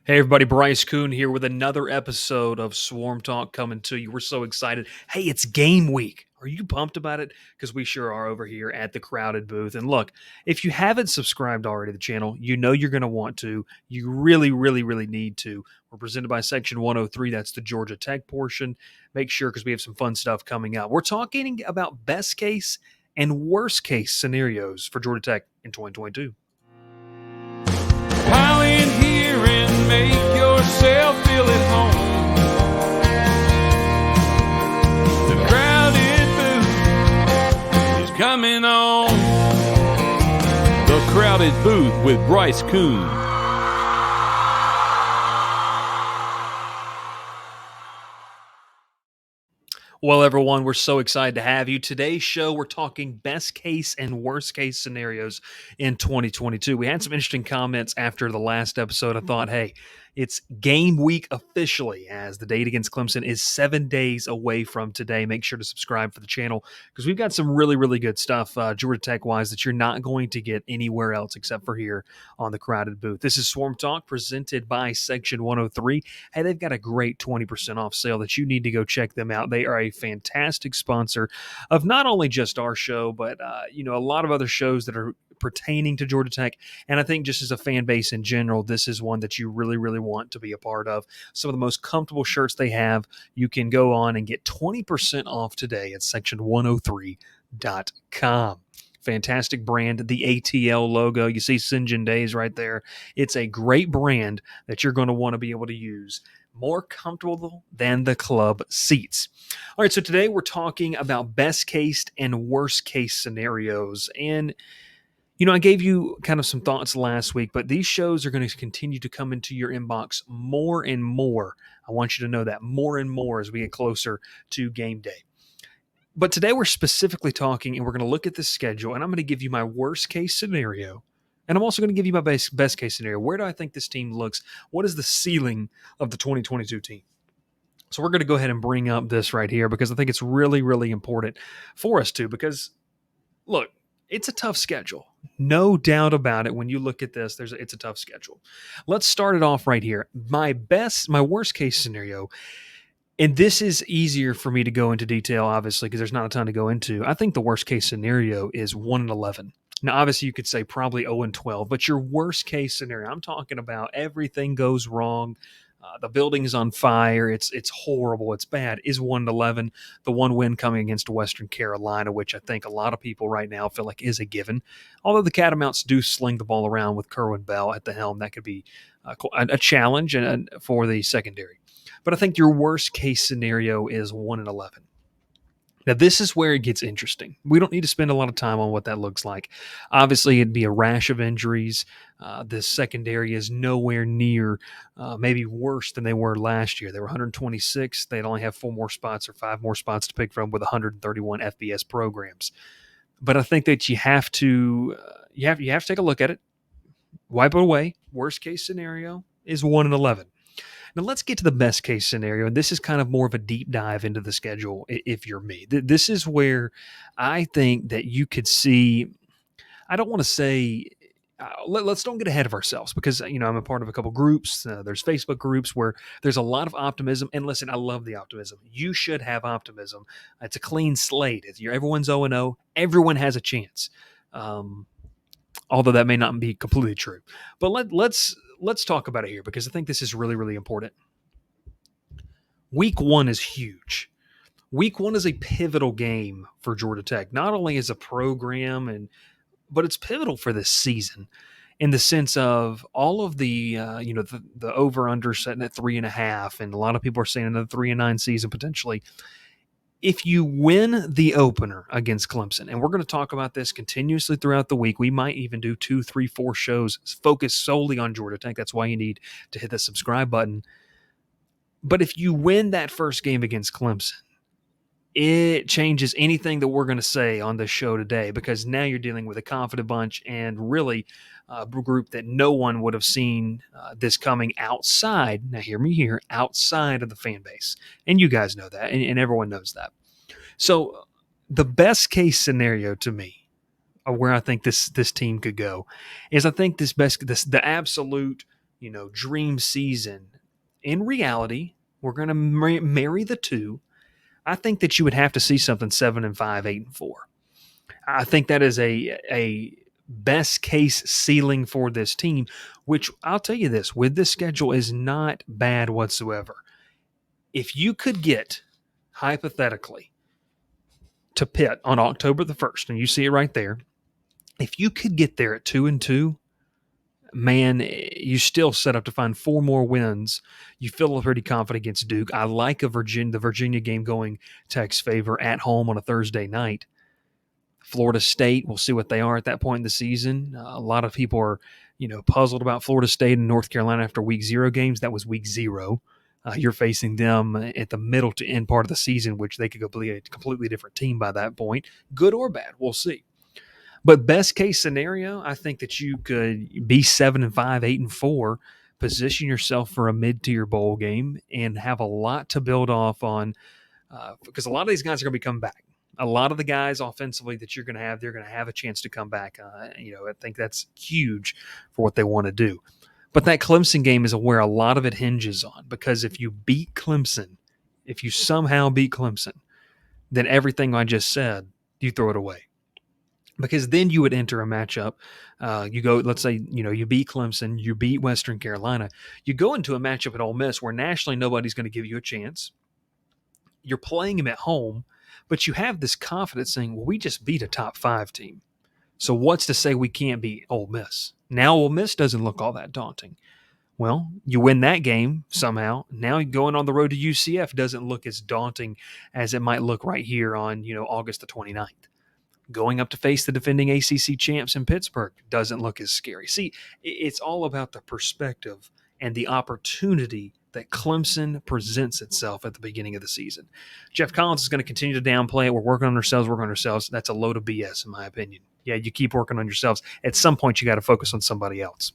Hey everybody, Bryce Koon here with another episode of Swarm Talk coming to you. We're so excited. Hey, it's game week. Are you pumped about it? Because we sure are over here at the crowded booth. And look, if you haven't subscribed already to the channel, you know you're going to want to. You really, really, really need to. We're presented by Section 103. That's the Georgia Tech portion. Make sure because we have some fun stuff coming up. We're talking about best case and worst case scenarios for Georgia Tech in 2022. Pile in here and make yourself feel at home. The crowded booth is coming on. The crowded booth with Bryce Koon. Well, everyone, we're so excited to have you. Today's show, we're talking best case and worst case scenarios in 2022. We had some interesting comments after the last episode. I thought, hey, it's game week officially as the date against Clemson is 7 days away from today. Make sure to subscribe for the channel because we've got some really, really good stuff, Georgia Tech-wise, that you're not going to get anywhere else except for here on the crowded booth. This is Swarm Talk presented by Section 103. Hey, they've got a great 20% off sale that you need to go check them out. They are a fantastic sponsor of not only just our show, but a lot of other shows that are pertaining to Georgia Tech. And I think just as a fan base in general, this is one that you really, really want to be a part of. Some of the most comfortable shirts they have. You can go on and get 20% off today at section103.com. Fantastic brand, the ATL logo. You see Sinjin Days right there. It's a great brand that you're going to want to be able to use. More comfortable than the club seats. All right, so today we're talking about best case and worst case scenarios. And I gave you kind of some thoughts last week, but these shows are going to continue to come into your inbox more and more. I want you to know that more and more as we get closer to game day. But today we're specifically talking, and we're going to look at the schedule, and I'm going to give you my worst case scenario. And I'm also going to give you my best case scenario. Where do I think this team looks? What is the ceiling of the 2022 team? So we're going to go ahead and bring up this right here because I think it's really, really important for us to. Because, look, it's a tough schedule. No doubt about it. When you look at this, it's a tough schedule. Let's start it off right here. My worst case scenario, and this is easier for me to go into detail, obviously, because there's not a ton to go into. I think the worst case scenario is 1-11. Now, obviously, you could say probably 0-12, but your worst case scenario, I'm talking about everything goes wrong. The building is on fire. It's horrible. It's bad. Is 1-11. The one win coming against Western Carolina, which I think a lot of people right now feel like is a given. Although the Catamounts do sling the ball around with Kerwin Bell at the helm, that could be a challenge for the secondary. But I think your worst case scenario is 1-11. Now, this is where it gets interesting. We don't need to spend a lot of time on what that looks like. Obviously, it'd be a rash of injuries. This secondary is nowhere near maybe worse than they were last year. They were 126. They'd only have 4 more spots or 5 more spots to pick from with 131 FBS programs. But I think that you have to take a look at it, wipe it away. Worst case scenario is 1-11. Now, let's get to the best case scenario. And this is kind of more of a deep dive into the schedule if you're me. This is where I think that you could see, I don't want to say, let's don't get ahead of ourselves because, I'm a part of a couple groups. There's Facebook groups where there's a lot of optimism. And listen, I love the optimism. You should have optimism. It's a clean slate. Everyone's 0-0. Everyone has a chance. Although that may not be completely true. But let's talk about it here because I think this is really, really important. Week 1 is huge. Week 1 is a pivotal game for Georgia Tech, not only as a program, but it's pivotal for this season in the sense of all of the over-under setting at 3.5, and a lot of people are saying another 3-9 season potentially. If you win the opener against Clemson, and we're going to talk about this continuously throughout the week, we might even do 2, 3, 4 shows focused solely on Georgia Tech. That's why you need to hit the subscribe button. But if you win that first game against Clemson, it changes anything that we're going to say on this show today because now you're dealing with a confident bunch and really a group that no one would have seen this coming outside. Now, hear me here, outside of the fan base. And you guys know that, and everyone knows that. So the best case scenario to me of where I think this team could go is I think the absolute dream season. In reality, we're going to marry the two. I think that you would have to see something 7-5, 8-4. I think that is a best case ceiling for this team, which I'll tell you this, with this schedule is not bad whatsoever. If you could get, hypothetically, to Pitt on October the 1st, and you see it right there, if you could get there at 2-2, man, you still set up to find 4 more wins. You feel pretty confident against Duke. I like the Virginia game going Tech's favor at home on a Thursday night. Florida State, we'll see what they are at that point in the season. A lot of people are, puzzled about Florida State and North Carolina after week 0 games. That was week 0. You're facing them at the middle to end part of the season, which they could go be a completely different team by that point, good or bad. We'll see. But best case scenario, I think that you could be 7-5, 8-4, position yourself for a mid-tier bowl game, and have a lot to build off on, because a lot of these guys are going to be coming back. A lot of the guys offensively that you're going to have, they're going to have a chance to come back. I think that's huge for what they want to do. But that Clemson game is where a lot of it hinges on, because if you beat Clemson, if you somehow beat Clemson, then everything I just said, you throw it away. Because then you would enter a matchup. You go, let's say, you beat Clemson, you beat Western Carolina. You go into a matchup at Ole Miss where nationally nobody's going to give you a chance. You're playing them at home, but you have this confidence saying, well, we just beat a top 5 team. So what's to say we can't beat Ole Miss? Now Ole Miss doesn't look all that daunting. Well, you win that game somehow. Now going on the road to UCF doesn't look as daunting as it might look right here on, August the 29th. Going up to face the defending ACC champs in Pittsburgh doesn't look as scary. See, it's all about the perspective and the opportunity that Clemson presents itself at the beginning of the season. Jeff Collins is going to continue to downplay it. We're working on ourselves. That's a load of BS, in my opinion. Yeah, you keep working on yourselves. At some point, you got to focus on somebody else.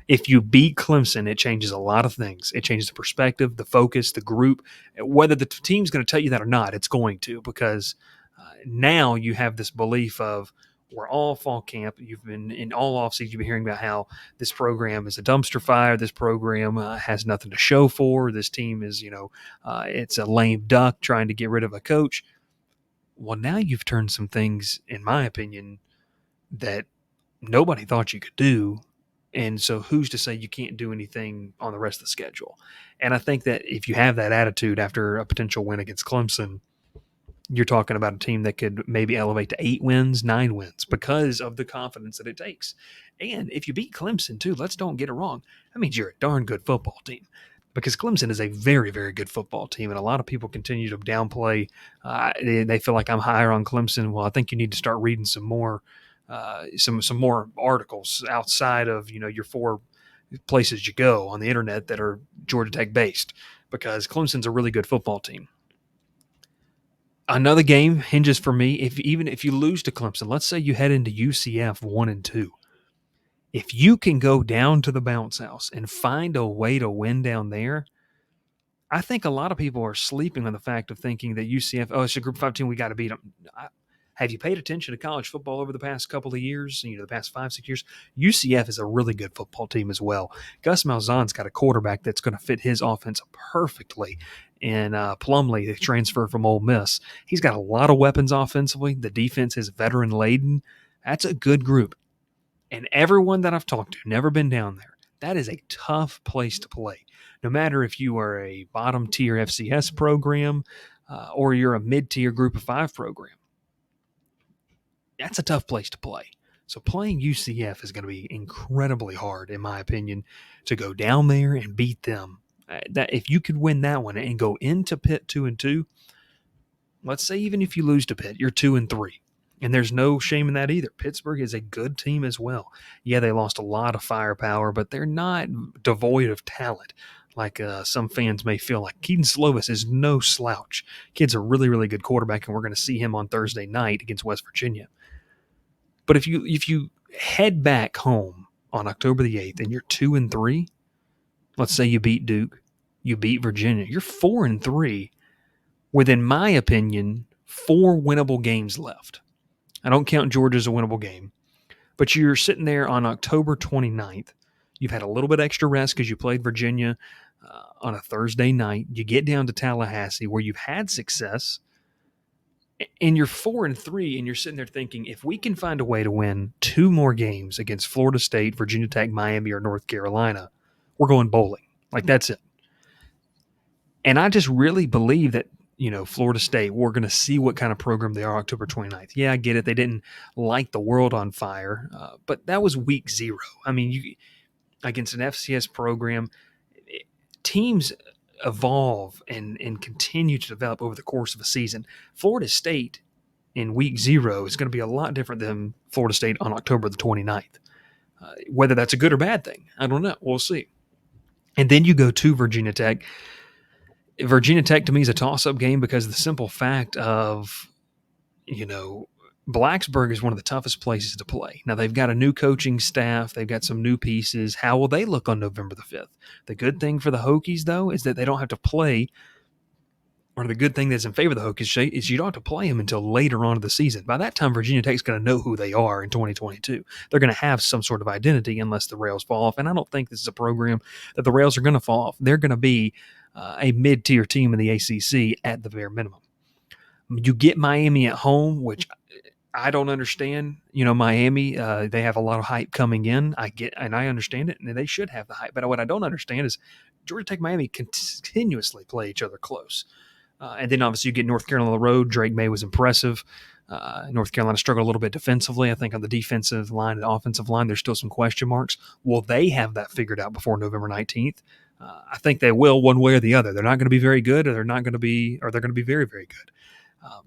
If you beat Clemson, it changes a lot of things. It changes the perspective, the focus, the group. Whether the team's going to tell you that or not, it's going to, because now you have this belief of, we're all fall camp. You've been in all offseason, you've been hearing about how this program is a dumpster fire. This program has nothing to show for. This team is, it's a lame duck trying to get rid of a coach. Well, now you've turned some things, in my opinion, that nobody thought you could do. And so who's to say you can't do anything on the rest of the schedule? And I think that if you have that attitude after a potential win against Clemson, you're talking about a team that could maybe elevate to 8 wins, 9 wins, because of the confidence that it takes. And if you beat Clemson too, let's don't get it wrong. That means you're a darn good football team, because Clemson is a very, very good football team. And a lot of people continue to downplay. They feel like I'm higher on Clemson. Well, I think you need to start reading some more articles outside of, your 4 places you go on the internet that are Georgia Tech based, because Clemson's a really good football team. Another game hinges for me, even if you lose to Clemson, let's say you head into UCF 1-2. If you can go down to the bounce house and find a way to win down there, I think a lot of people are sleeping on the fact of thinking that UCF, it's a Group 5 team, we got to beat them. Have you paid attention to college football over the past couple of years, the past 5-6 years? UCF is a really good football team as well. Gus Malzahn's got a quarterback that's going to fit his offense perfectly. And Plumlee, the transfer from Ole Miss, he's got a lot of weapons offensively. The defense is veteran-laden. That's a good group. And everyone that I've talked to, never been down there, that is a tough place to play. No matter if you are a bottom-tier FCS program or you're a mid-tier Group of 5 program. That's a tough place to play. So playing UCF is going to be incredibly hard, in my opinion, to go down there and beat them. That if you could win that one and go into Pitt 2-2, let's say even if you lose to Pitt, you're 2-3. And there's no shame in that either. Pittsburgh is a good team as well. Yeah, they lost a lot of firepower, but they're not devoid of talent like some fans may feel like. Keaton Slovis is no slouch. Kid's a really, really good quarterback, and we're going to see him on Thursday night against West Virginia. But if you head back home on October the 8th and you're 2-3, let's say you beat Duke, you beat Virginia, you're 4-3 with, in my opinion, 4 winnable games left. I don't count Georgia as a winnable game, but you're sitting there on October 29th. You've had a little bit extra rest because you played Virginia on a Thursday night. You get down to Tallahassee where you've had success, and you're 4-3, and you're sitting there thinking, if we can find a way to win 2 more games against Florida State, Virginia Tech, Miami, or North Carolina, we're going bowling. Like, that's it. And I just really believe that, Florida State, we're going to see what kind of program they are October 29th. Yeah, I get it. They didn't light the world on fire, but that was week 0. I mean, against an FCS program, teams evolve and continue to develop over the course of a season. Florida State in week 0 is going to be a lot different than Florida State on October the 29th. Whether that's a good or bad thing, I don't know. We'll see. And then you go to Virginia Tech. Virginia Tech to me is a toss-up game because of the simple fact of, Blacksburg is one of the toughest places to play. Now, they've got a new coaching staff. They've got some new pieces. How will they look on November the 5th? The good thing for the Hokies, though, is that they don't have to play, or the good thing that's in favor of the Hokies is you don't have to play them until later on in the season. By that time, Virginia Tech's going to know who they are in 2022. They're going to have some sort of identity unless the rails fall off. And I don't think this is a program that the rails are going to fall off. They're going to be a mid-tier team in the ACC at the bare minimum. You get Miami at home, which I don't understand. Miami, they have a lot of hype coming in. I get, and I understand it, and they should have the hype. But what I don't understand is Georgia Tech, Miami continuously play each other close. And then obviously you get North Carolina on the road. Drake May was impressive. North Carolina struggled a little bit defensively. I think on the defensive line and offensive line, there's still some question marks. Will they have that figured out before November 19th? I think they will, one way or the other. They're not going to be very good, or they're going to be very, very good.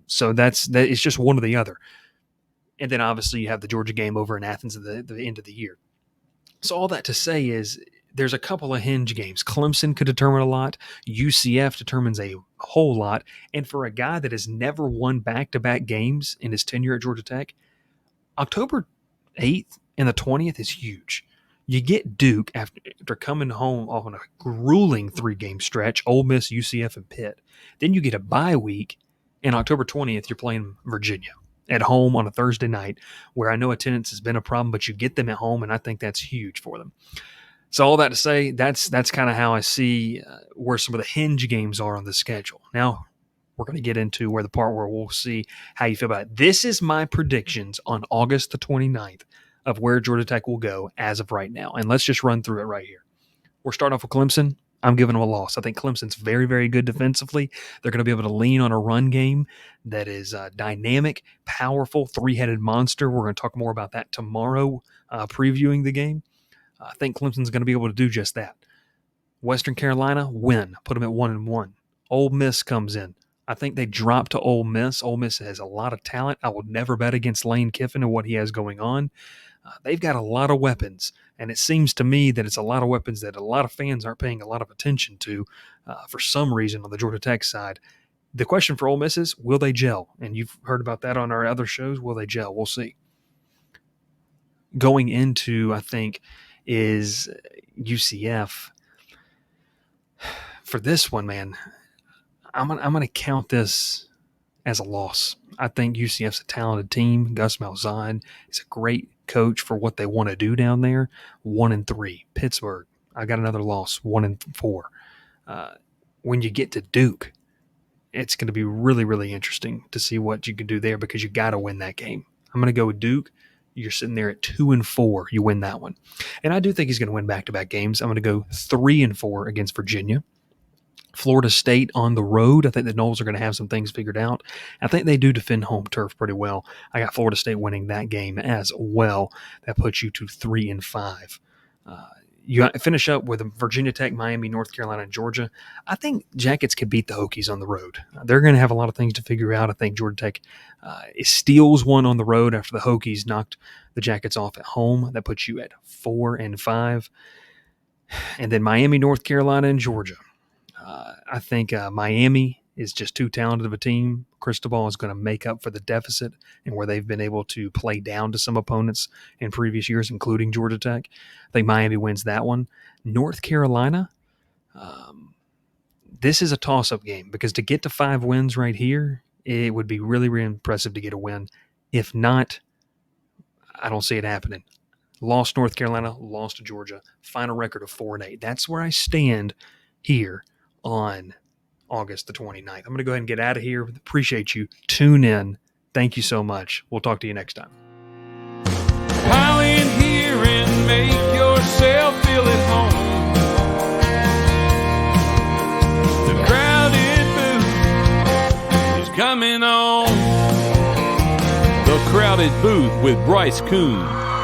So that it's just one or the other. And then obviously you have the Georgia game over in Athens at the end of the year. So all that to say is there's a couple of hinge games. Clemson could determine a lot. UCF determines a whole lot. And for a guy that has never won back-to-back games in his tenure at Georgia Tech, October 8th and the 20th is huge. You get Duke after coming home off on a grueling 3-game stretch, Ole Miss, UCF, and Pitt. Then you get a bye week, and October 20th you're playing Virginia at home on a Thursday night, where I know attendance has been a problem, but you get them at home, and I think that's huge for them. So all that to say, that's kind of how I see where some of the hinge games are on the schedule. Now we're going to get into where we'll see how you feel about it. This is my predictions on August the 29th of where Georgia Tech will go as of right now. And let's just run through it right here. We're starting off with Clemson. I'm giving them a loss. I think Clemson's very, very good defensively. They're going to be able to lean on a run game that is dynamic, powerful, 3-headed monster. We're going to talk more about that tomorrow, previewing the game. I think Clemson's going to be able to do just that. Western Carolina, win. Put them at 1-1. Ole Miss comes in. I think they drop to Ole Miss. Ole Miss has a lot of talent. I will never bet against Lane Kiffin and what he has going on. They've got a lot of weapons, and it seems to me that it's a lot of weapons that a lot of fans aren't paying a lot of attention to for some reason on the Georgia Tech side. The question for Ole Miss is, will they gel? And you've heard about that on our other shows. Will they gel? We'll see. Going into, I think, is UCF. For this one, man, I'm gonna count this as a loss. I think UCF's a talented team. Gus Malzahn is a great coach for what they want to do down there. 1-3. Pittsburgh, I got another loss. 1-4. When you get to Duke, it's going to be really, really interesting to see what you can do there because you got to win that game. I'm going to go with Duke. You're sitting there at 2-4. You win that one. And I do think he's going to win back-to-back games. I'm going to go 3-4 against Virginia. Florida State on the road. I think the Noles are going to have some things figured out. I think they do defend home turf pretty well. I got Florida State winning that game as well. That puts you to 3-5. You finish up with Virginia Tech, Miami, North Carolina, and Georgia. I think Jackets could beat the Hokies on the road. They're going to have a lot of things to figure out. I think Georgia Tech steals one on the road after the Hokies knocked the Jackets off at home. That puts you at 4-5. And then Miami, North Carolina, and Georgia. I think Miami is just too talented of a team. Cristobal is going to make up for the deficit and where they've been able to play down to some opponents in previous years, including Georgia Tech. I think Miami wins that one. North Carolina, this is a toss-up game because to get to 5 wins right here, it would be really, really impressive to get a win. If not, I don't see it happening. lost North Carolina, lost to Georgia. Final record of 4-8. That's where I stand here on August the 29th. I'm going to go ahead and get out of here. Appreciate you. Tune in. Thank you so much. We'll talk to you next time. Pile in here and make yourself feel at home. The crowded booth is coming on. The Crowded Booth with Bryce Koon.